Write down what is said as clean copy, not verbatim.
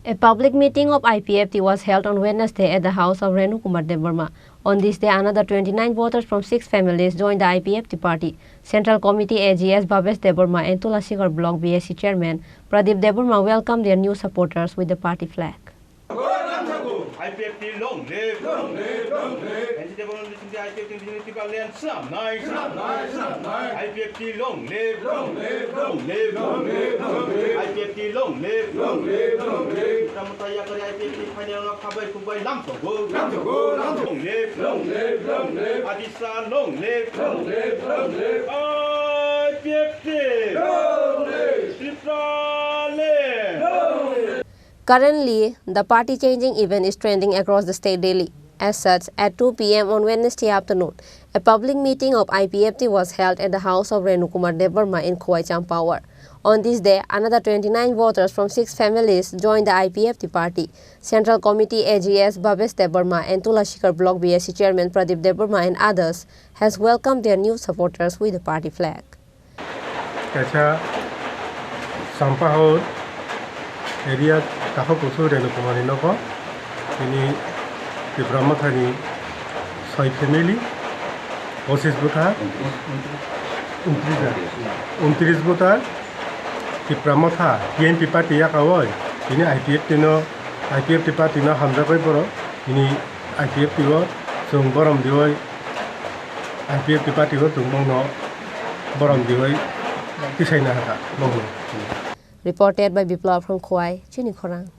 A public meeting of IPFT was held on Wednesday at the house of Renu Kumar Devarma. On this day, another 29 voters from 6 families joined the IPFT party. Central Committee AGS Bhavesh Devarma and Tulasigarh Block BSC Chairman Pradeep Devarma welcomed their new supporters with the party flag. IPFT long live, long live, long live. And the IPFT unity land snap nice, IPFT long live, long live, long live, long live, long live. IPFT long live, long live, long live. Ramutaya kari IPFT final kabai kubai lam to go, long live, long live, long live. Adisa long live, long live, long live. IPFT long live, Tripura live. Currently, the party-changing event is trending across the state daily. As such, at 2 p.m. on Wednesday afternoon, a public meeting of IPFT was held at the house of Renu Kumar Devarma in Khowai Champower. On this day, another 29 voters from 6 families joined the IPFT party. Central Committee AGS Bhavesh Devarma and Tulasigarh Block BSC Chairman Pradeep Devarma and others has welcomed their new supporters with the party flag. Area tahu kusur Renu Kumar Inoko ini di Brahmathani soy family osis buta 29 buta di Brahmatha PNP party ya kawai ini IPFT party no hamza koi poro ini IPFT wo sung borom diwoi IPFT party wo sung no borom diwoi kisai na haka bongo. Reported by Biplav from Khowai, Chini Khorang.